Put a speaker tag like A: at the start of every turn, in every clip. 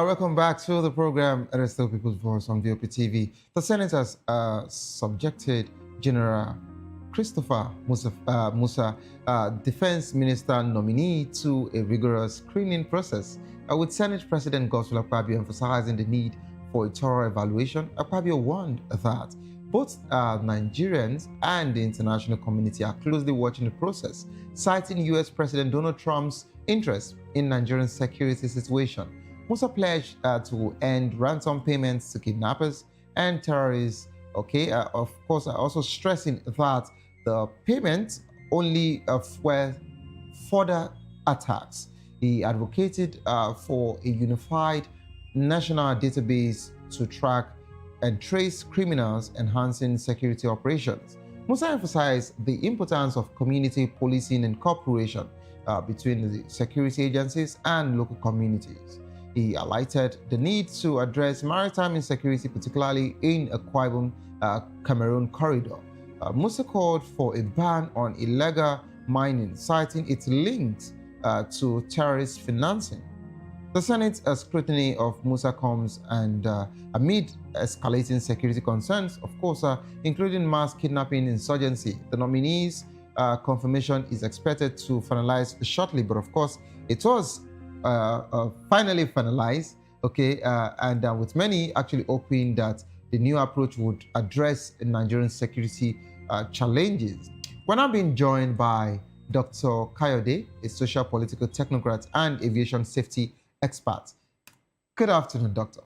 A: Welcome back to the program. It is still People's Voice on VOP TV. The Senate has subjected General Christopher Musa, Defense Minister nominee, to a rigorous screening process, with Senate President Akpabio emphasizing the need for a thorough evaluation. Akpabio warned that both Nigerians and the international community are closely watching the process, citing U.S. President Donald Trump's interest in Nigerian security situation. Musa pledged to end ransom payments to kidnappers and terrorists. Of course, also stressing that the payments only fuel further attacks. He advocated for a unified national database to track and trace criminals, enhancing security operations. Musa emphasized the importance of community policing and cooperation between the security agencies and local communities. He highlighted the need to address maritime insecurity, particularly in Akpabio, Cameroon corridor. Musa called for a ban on illegal mining, citing its links to terrorist financing. The Senate's scrutiny of Musa comes amid escalating security concerns, of course, including mass kidnapping insurgency. The nominee's confirmation is expected to finalize shortly, but of course, it was finally finalized, and with many actually hoping that the new approach would address Nigerian security challenges. We're now being joined by Dr. Kayode, a social political technocrat and aviation safety expert. Good afternoon, Doctor.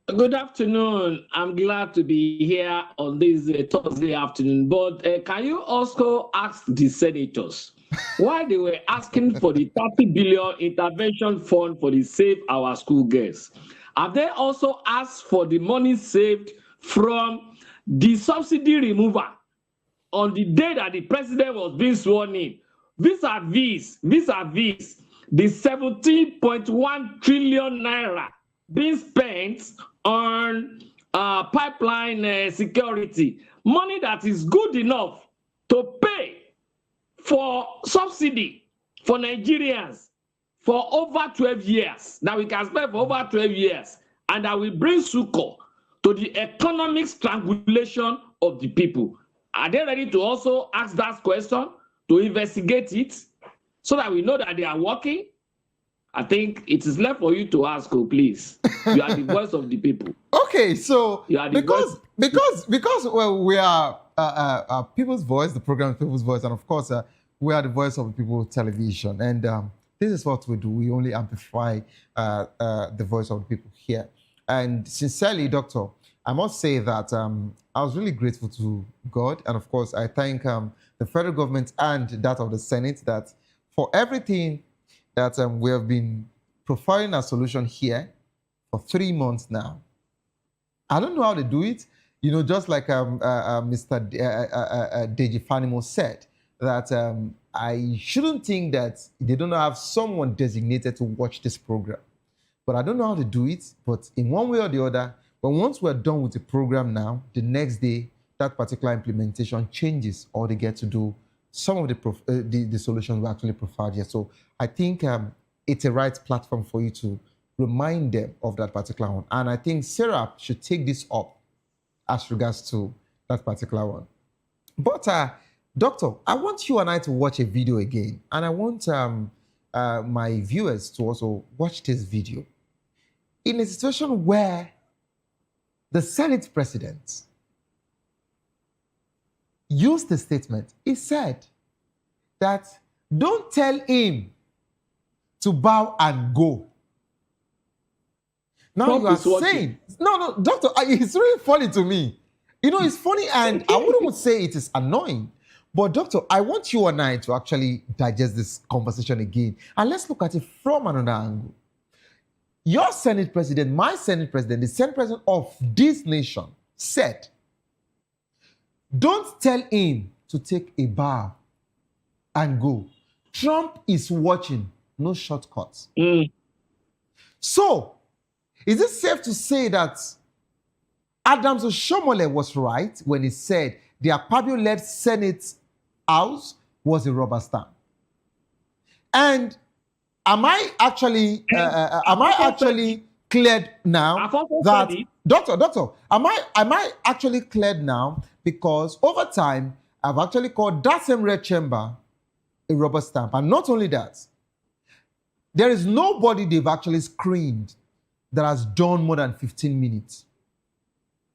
B: Good afternoon. I'm glad to be here on this Thursday afternoon. But can you also ask the senators why they were asking for the 30 billion intervention fund for the Save Our School Girls? Have they also asked for the money saved from the subsidy removal on the day that the president was being sworn in? Vis-a-vis the 17.1 trillion naira being spent on pipeline security, money that is good enough to pay for subsidy for Nigerians for over 12 years, that we can spend for over 12 years, and that will bring succor to the economic strangulation of the people. Are they ready to also ask that question, to investigate it, so that we know that they are working? I think it is left for you to ask, please. You are the voice of the people.
A: Okay, so because well, we are People's Voice, the program is People's Voice, and of course we are the voice of the people television, and this is what we do. We only amplify the voice of the people here. And sincerely, Doctor, I must say that I was really grateful to God, and of course I thank the federal government and that of the Senate that for everything that we have been profiling a solution here for 3 months now. I don't know how they do it. You know, just like Mr. Deji Fanimo said, that I shouldn't think that they don't have someone designated to watch this program. But I don't know how to do it. But in one way or the other, but once we're done with the program now, the next day, that particular implementation changes, or they get to do some of the solutions we actually profiled here. So I think it's a right platform for you to remind them of that particular one. And I think Sarah should take this up as regards to that particular one. But Doctor, I want you and I to watch a video again. And I want my viewers to also watch this video. In a situation where the Senate president used the statement, he said that don't tell him to bow and go. Now you are saying, no, Doctor, it's really funny to me. You know, it's funny, and I wouldn't say it is annoying. But Doctor, I want you and I to actually digest this conversation again. And let's look at it from another angle. Your Senate president, my Senate president, the Senate president of this nation said, don't tell him to take a bow and go. Trump is watching, no shortcuts. So, is it safe to say that Adams Oshomole was right when he said the Akpabio-led Senate House was a rubber stamp? And am I actually cleared now
B: I've also
A: that
B: said it.
A: doctor, am I actually cleared now? Because over time I've actually called that same red chamber a rubber stamp. And not only that, there is nobody they've actually screened that has done more than 15 minutes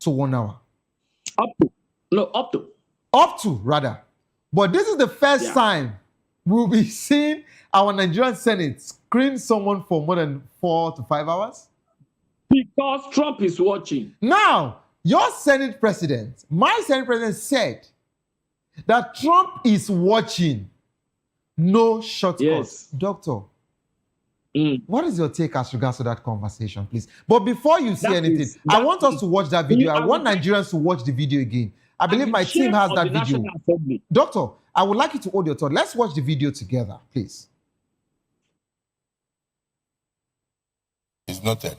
A: to 1 hour.
B: Up to.
A: Rather. But this is the first time we'll be seeing our Nigerian Senate screen someone for more than 4 to 5 hours.
B: Because Trump is watching.
A: Now, your Senate president, my Senate president said that Trump is watching. No shortcuts.
B: Yes.
A: Doctor, what is your take as regards to that conversation, please? But before you say anything, I want us to watch that video. I want Nigerians to watch the video again. I believe my team has that video. Doctor, I would like you to hold your thought. Let's watch the video together, please.
C: It's noted.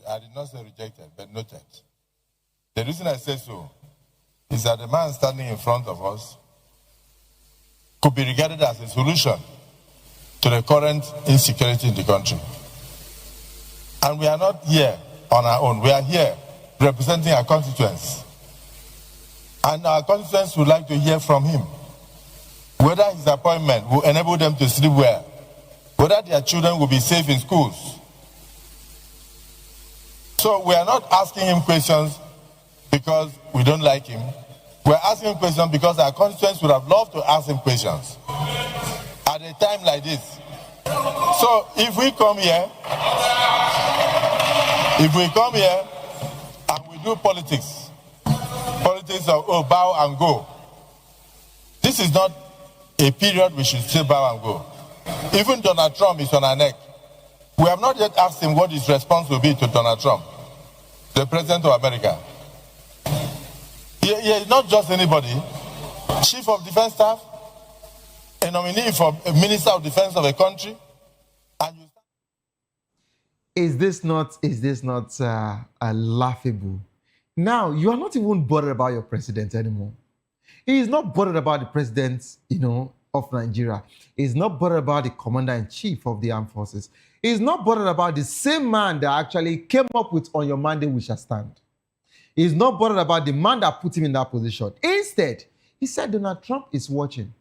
C: I did not say rejected, but noted. The reason I say so is that the man standing in front of us could be regarded as a solution to the current insecurity in the country. And we are not here on our own. We are here representing our constituents. And our constituents would like to hear from him whether his appointment will enable them to sleep well, whether their children will be safe in schools. So we are not asking him questions because we don't like him. We're asking him questions because our constituents would have loved to ask him questions at a time like this. So if we come here and we do politics of bow and go, this is not a period we should say bow and go. Even Donald Trump is on our neck. We have not yet asked him what his response will be to Donald Trump, the President of America. He is not just anybody. Chief of Defense Staff, a nominee for a Minister of Defense of a country. And
A: Is this not laughable? Now, you are not even bothered about your president anymore. He is not bothered about the president, of Nigeria. He is not bothered about the commander-in-chief of the armed forces. He is not bothered about the same man that actually came up with "On Your Mandate We Shall Stand." He is not bothered about the man that put him in that position. Instead, he said Donald Trump is watching.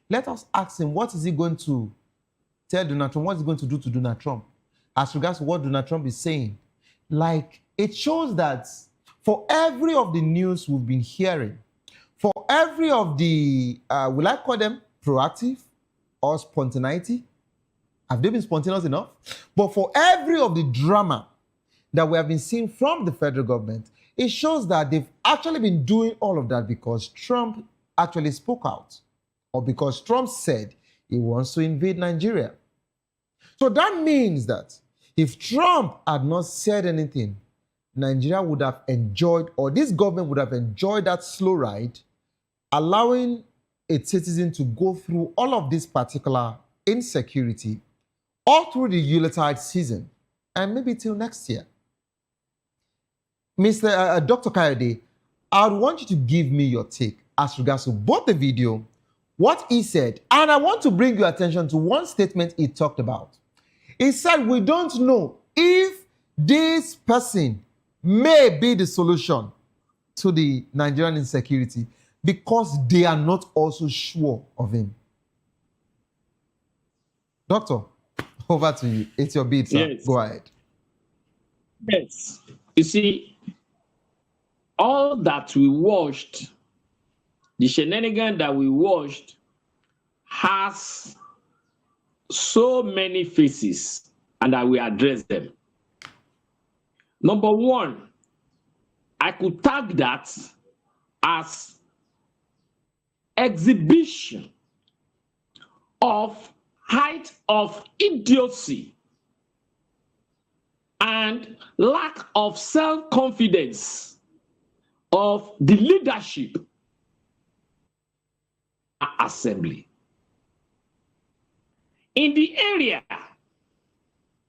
A: Let us ask him, what is he going to tell Donald Trump? What is he going to do to Donald Trump? As regards to what Donald Trump is saying. Like, it shows that for every of the news we've been hearing, for every of the, will I call them proactive or spontaneity? Have they been spontaneous enough? But for every of the drama that we have been seeing from the federal government, it shows that they've actually been doing all of that because Trump actually spoke out, or because Trump said he wants to invade Nigeria. So that means that if Trump had not said anything, Nigeria would have enjoyed, or this government would have enjoyed that slow ride, allowing its citizens to go through all of this particular insecurity all through the Yuletide season, and maybe till next year. Dr. Kayode, I would want you to give me your take as regards to both the video, what he said, and I want to bring your attention to one statement he talked about. He said, we don't know if this person may be the solution to the Nigerian insecurity because they are not also sure of him. Doctor, over to you. It's your beat, sir.
B: Yes.
A: Go ahead.
B: Yes. You see, all that we watched, the shenanigan that we watched, has so many faces, and I will address them. Number one, I could tag that as exhibition of height of idiocy and lack of self-confidence of the leadership assembly. In the area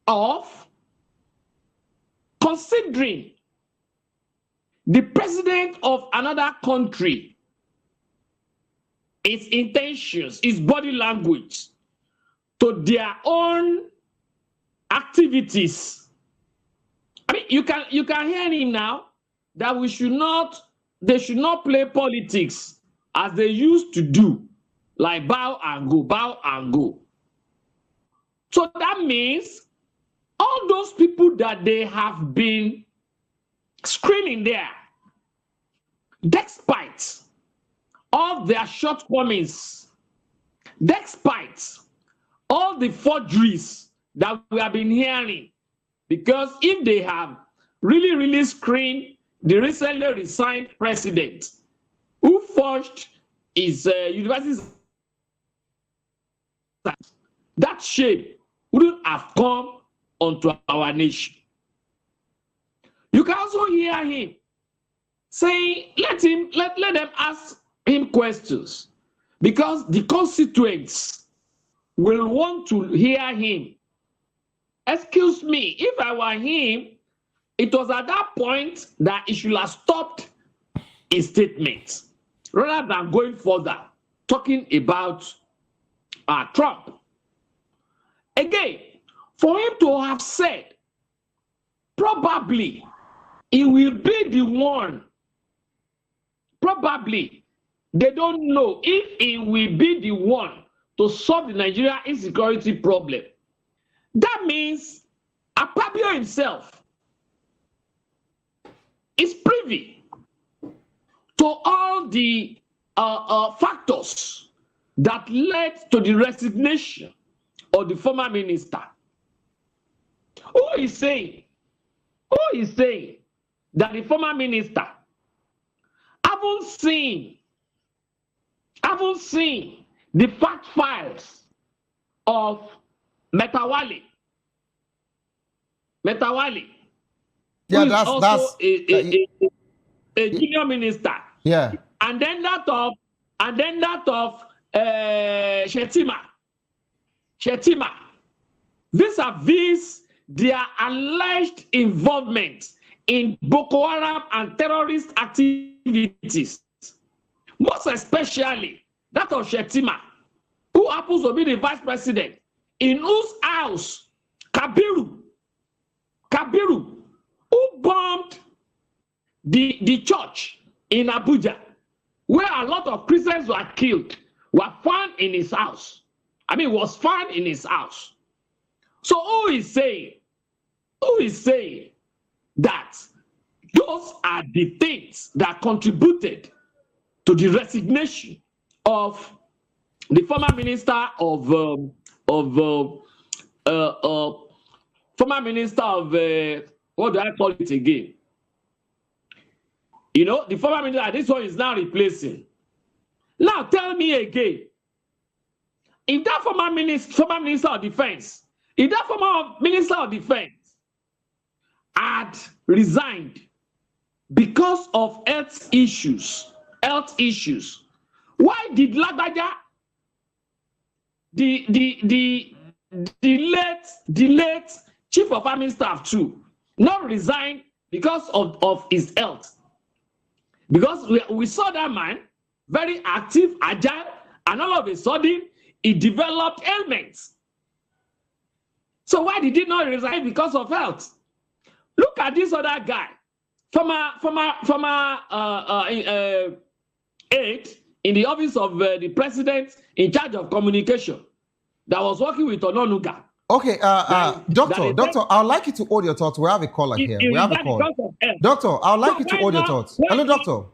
B: of considering the president of another country his intentions, his body language to their own activities. I mean, you can hear him now that they should not play politics as they used to do, like bow and go, bow and go. So that means all those people that they have been screening there, despite all their shortcomings, despite all the forgeries that we have been hearing, because if they have really screened the recently resigned president who forged his university, that shame wouldn't have come onto our nation. You can also hear him saying, let them ask him questions, because the constituents will want to hear him. Excuse me, if I were him, it was at that point that he should have stopped his statement rather than going further, talking about Trump. Again, for him to have said, probably he will be the one, probably, they don't know if he will be the one to solve the Nigeria insecurity problem. That means Akpabio himself is privy to all the factors that led to the resignation of the former minister. Who is saying that the former minister haven't seen the fact files of Metawali,
A: yeah,
B: who is
A: that's
B: also a junior minister.
A: Yeah.
B: And then that of Shetima. Vis-a-vis their alleged involvement in Boko Haram and terrorist activities, most especially that of Shetima, who happens to be the vice president, in whose house Kabiru, who bombed the church in Abuja, where a lot of Christians were killed, were found in his house. I mean, was found in his house. So who is saying that those are the things that contributed to the resignation of the former minister of what do I call it again? You know, the former minister, this one is now replacing. Now tell me again, if that former minister of defense, had resigned because of health issues, why did Lagbaja, the late chief of army staff too, not resign because of his health? Because we saw that man very active, agile, and all of a sudden he developed ailments. So why did he not resign because of health? Look at this other guy, former aide in the office of the president in charge of communication that was working with Ononuga.
A: Okay, Doctor, I'd like you to hold your thoughts. We have a caller here. We have a call. Doctor, I'd like you to hold your thoughts. Hello, Doctor.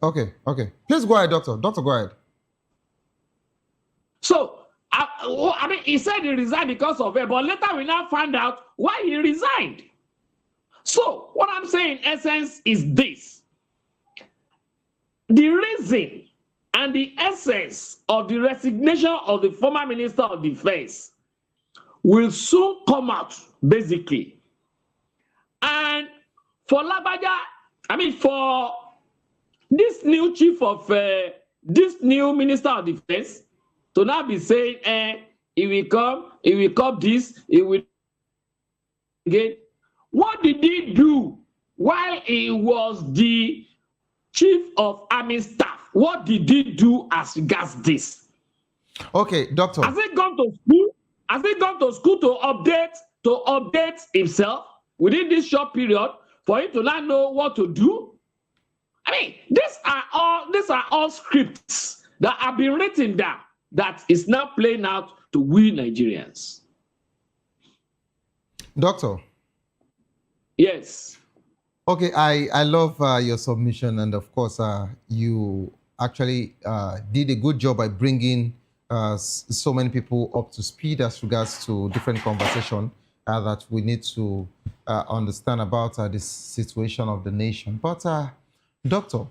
A: Okay. Please go ahead, Doctor. Doctor, go ahead.
B: So, I mean, he said he resigned because of it, but later we now find out why he resigned. So, what I'm saying in essence is this. The reason and the essence of the resignation of the former Minister of Defense will soon come out, basically. And for Lagbaja, I mean, for this new chief of, this new Minister of Defense, to now be saying, he will come this, he will again. What did he do while he was the chief of army staff? what did he do as regards this?
A: Okay, doctor.
B: Has he gone to school? Has he gone to school to update himself within this short period for him to not know what to do? I mean, these are all scripts that have been written down that is now playing out to we Nigerians.
A: Doctor.
B: Yes.
A: Okay, I love your submission, and of course, you actually did a good job by bringing so many people up to speed as regards to different conversation that we need to understand about the situation of the nation. But, Doctor,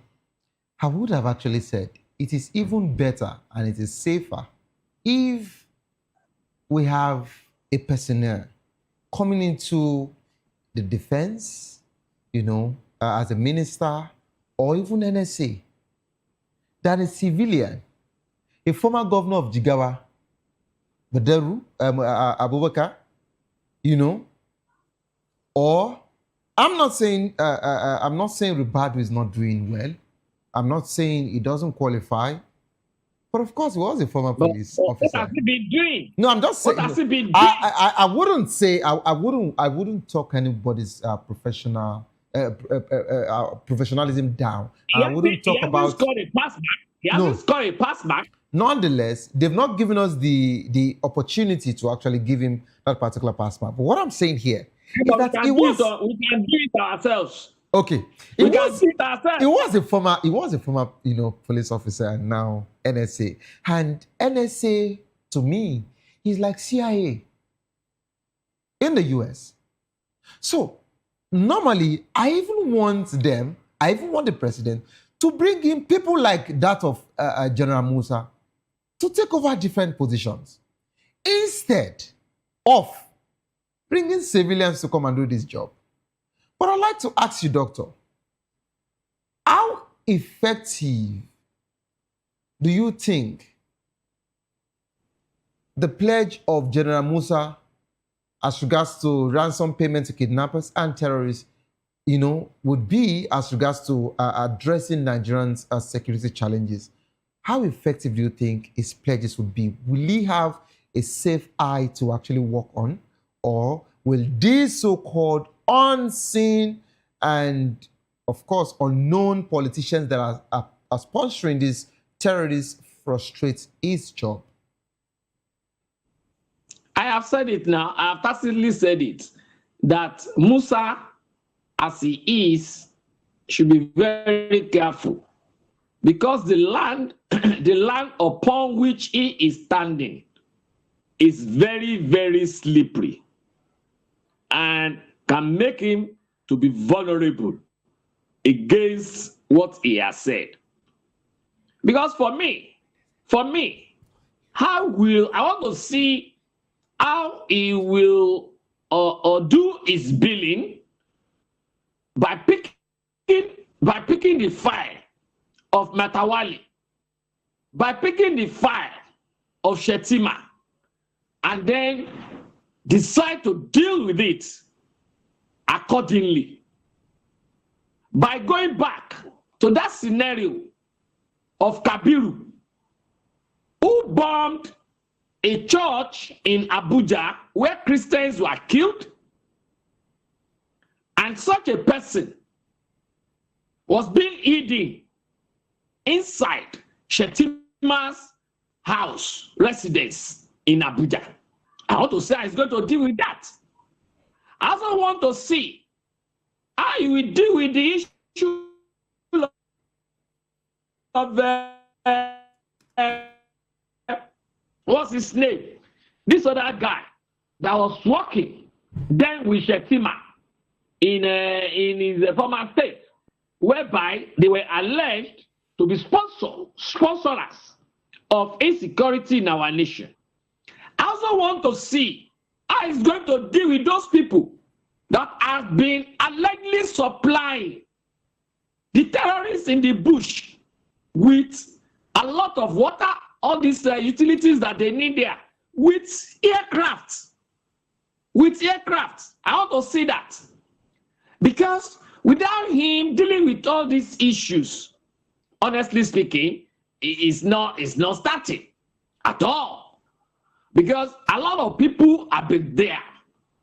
A: I would have actually said it is even better and it is safer if we have a personnel coming into the defense, as a minister or even NSA, that a civilian, a former governor of Jigawa, Badaru, Abubakar, or I'm not saying Ribadu is not doing well. I'm not saying he doesn't qualify, but of course he was a former police officer.
B: What has he been doing?
A: No, I'm just saying.
B: What has he been doing?
A: I wouldn't say I wouldn't talk anybody's professionalism down. I wouldn't talk about.
B: He hasn't scored a pass back.
A: Nonetheless, they've not given us the opportunity to actually give him that particular pass back. But what I'm saying here is that
B: we can do it ourselves.
A: Okay,
B: He was
A: a former police officer and now NSA. And NSA to me is like CIA in the US. So normally I even want the president to bring in people like that of General Musa to take over different positions instead of bringing civilians to come and do this job. But I'd like to ask you, Doctor, how effective do you think the pledge of General Musa as regards to ransom payment to kidnappers and terrorists, would be as regards to addressing Nigerians' security challenges? How effective do you think his pledges would be? Will he have a safe eye to actually work on? Or will these so-called unseen and, of course, unknown politicians that are sponsoring these terrorists frustrate his job?
B: I have said it now. I have tacitly said it, that Musa, as he is, should be very careful, because the land upon which he is standing is very, very slippery and can make him to be vulnerable against what he has said. Because for me, I want to see how he will do his billing by picking the file of Matawali, by picking the file of Shetima, and then decide to deal with it accordingly. By going back to that scenario of Kabiru, who bombed a church in Abuja where Christians were killed, and such a person was being hidden inside Shetima's house, residence in Abuja. I want to say he's going to deal with that. I also want to see how he will deal with the issue of what's his name? This other guy that was working then with Shetima in his former state, whereby they were alleged to be sponsors of insecurity in our nation. I also want to see how he's going to deal with those people that have been allegedly supplying the terrorists in the bush with a lot of water, all these utilities that they need there, with aircraft. I want to see that. Because without him dealing with all these issues honestly speaking, is not starting at all. Because a lot of people have been there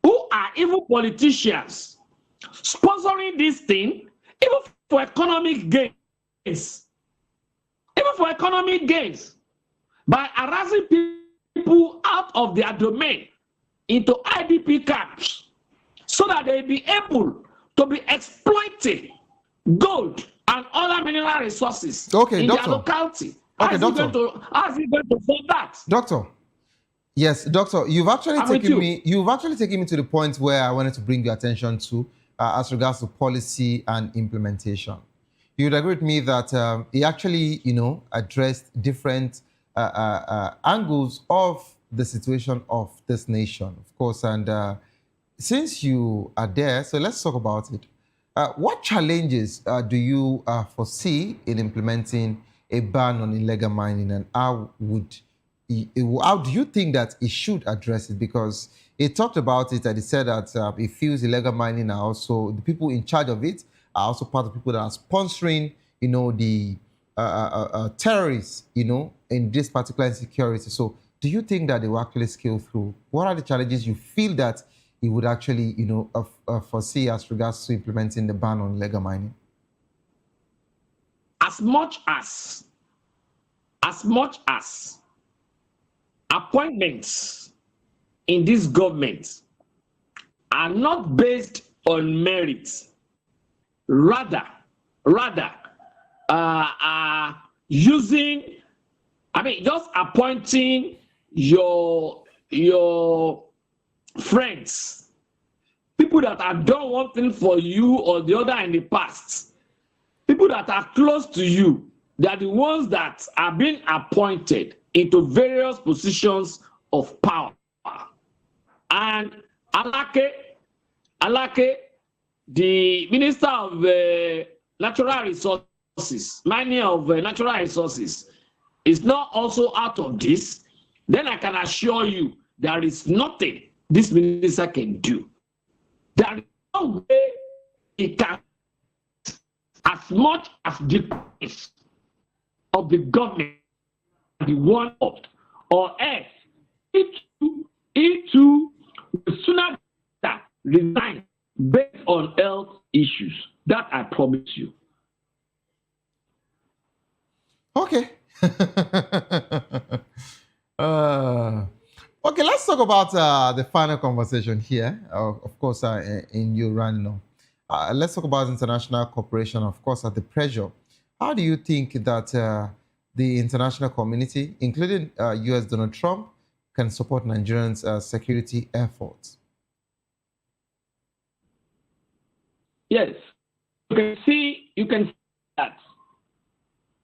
B: who are even politicians sponsoring this thing, even for economic gains. Even for economic gains. By harassing people out of their domain into IDP camps so that they be able to be exploiting gold and other mineral resources in their locality.
A: Okay, doctor.
B: How is he going to fund that?
A: Doctor. Yes, doctor, you've actually taken me to the point where I wanted to bring your attention to as regards to policy and implementation. You would agree with me that he actually, addressed different angles of the situation of this nation, of course. And since you are there, so let's talk about it. What challenges do you foresee in implementing a ban on illegal mining, and how do you think that it should address it? Because he talked about it and he said that he feels illegal mining are also, the people in charge of it are also part of people that are sponsoring, the terrorists, in this particular insecurity. So do you think that they will actually scale through? What are the challenges you feel that he would actually, foresee as regards to implementing the ban on illegal mining?
B: As much as appointments in this government are not based on merit, rather using, just appointing your friends, people that have done one thing for you or the other in the past, people that are close to you, they are the ones that are being appointed into various positions of power. And Alake, the Minister of Natural Resources, mining of natural resources, is not also out of this. Then I can assure you there is nothing this minister can do. There is no way he can, as much as the place of the government, the one of, or else, it too will sooner resign based on health issues. That I promise you.
A: Okay. Okay, let's talk about the final conversation here. Of course, in you, Rano. Let's talk about international cooperation, of course, at the pressure. How do you think that the international community, including U.S. Donald Trump, can support Nigerians' security efforts?
B: Yes, you can see that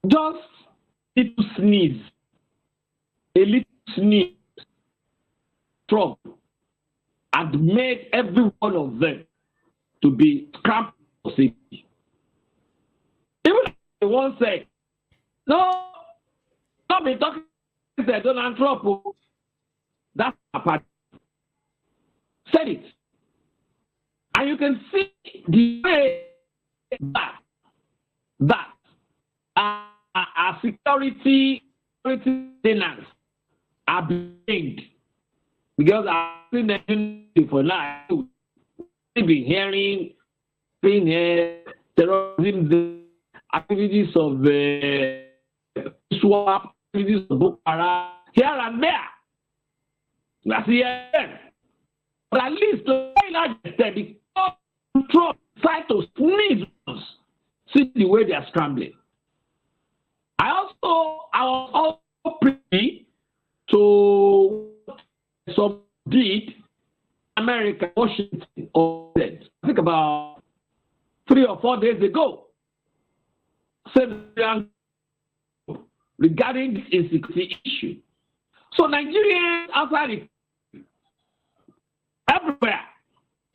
B: just a little sneeze, Trump had made every one of them to be scrapped for safety. Even the one said, no, don't be talking to Donald Trump. That's a part. Said it. And you can see the way that our security tenants are being, because I've seen them for now. We've been hearing, terrorism, activities of swap, activities of Boko Haram, here and there. That's the end. But at least the very large extent, because Trump tried to sneeze us, see the way they are scrambling. I was also privy to some did America, Washington, I think about 3 or 4 days ago, said regarding this insecurity issue. So Nigerians outside everywhere,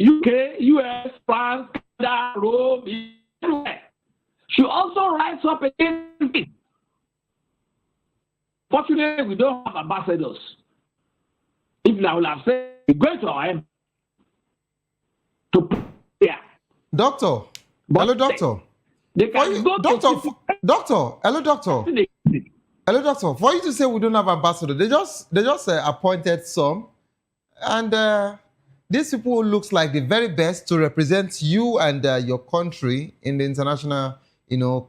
B: UK, US, France, Canada, Rome, everywhere, should also rise up against it. Fortunately, we don't have ambassadors. If I would have said, we go to our embassy to
A: Doctor, hello, doctor.
B: They can go
A: doctor,
B: to
A: doctor, hello, doctor. Hello, doctor. For you to say we don't have ambassador, they just appointed some, and these people looks like the very best to represent you and your country in the international,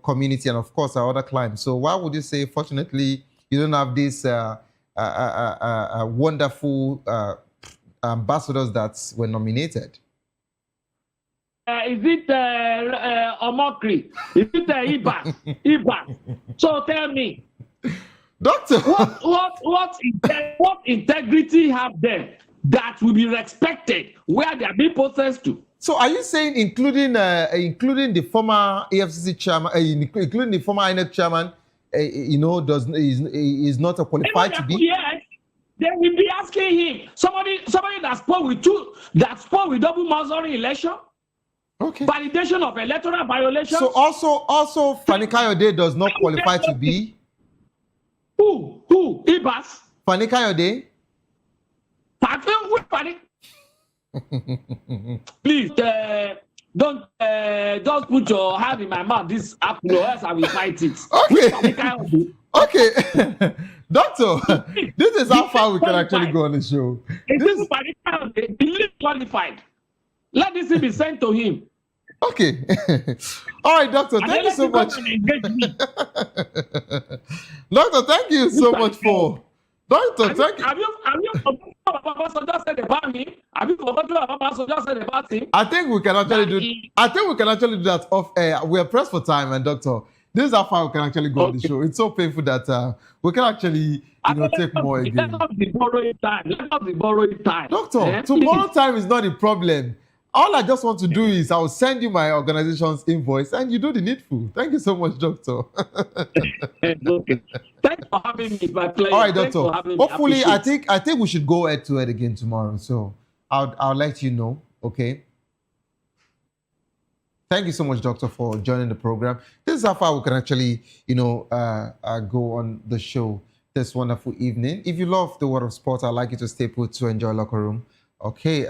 A: community, and of course our other clients. So why would you say, fortunately, you don't have these wonderful ambassadors that were nominated?
B: Is it a mockery? Is it Ibas? Ibas. So tell me,
A: doctor,
B: what integrity have them that will be respected where they are being processed to?
A: So are you saying including the former EFCC chairman, including the former INEC chairman, is not a qualified to be?
B: Yes, they will be asking him. Somebody that spoke with double mazoring election.
A: Okay.
B: Validation of electoral violations.
A: So also Fani Kayode does not qualify to be.
B: Who? Ibas?
A: Fani Kayode?
B: Please don't put your hand in my mouth this afternoon, else I will fight it.
A: Okay. Okay. Doctor, this is how far we can actually go on the show.
B: This is qualified. Let this be sent to him.
A: Okay. All right, doctor. Thank you so much. Doctor, thank you so much for. Doctor, thank you.
B: Have you forgotten what Papa just said about him? Have you forgotten what Papa just said about him?
A: I think we can actually do that off air. We are pressed for time, and doctor, this is how far we can actually go on the show. It's so painful that we can actually take more again.
B: Let us be borrowing time.
A: Doctor, tomorrow time is not a problem. All I just want to do is I'll send you my organization's invoice and you do the needful. Thank you so much, doctor.
B: Okay. Thanks for having me. My pleasure.
A: All right, doctor. Hopefully, I think we should go head to head again tomorrow. So I'll let you know. Okay. Thank you so much, doctor, for joining the program. This is how far we can actually, go on the show this wonderful evening. If you love the world of sport, I'd like you to stay put to enjoy Locker Room. Okay,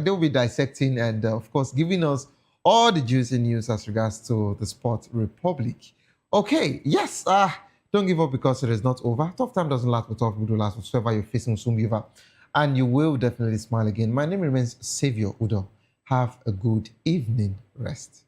A: they'll be dissecting and, of course, giving us all the juicy news as regards to the Sport Republic. Okay, yes, don't give up because it is not over. Tough time doesn't last, but tough will do last. Whatsoever you're facing will soon be over. And you will definitely smile again. My name remains Savior Udo. Have a good evening. Rest.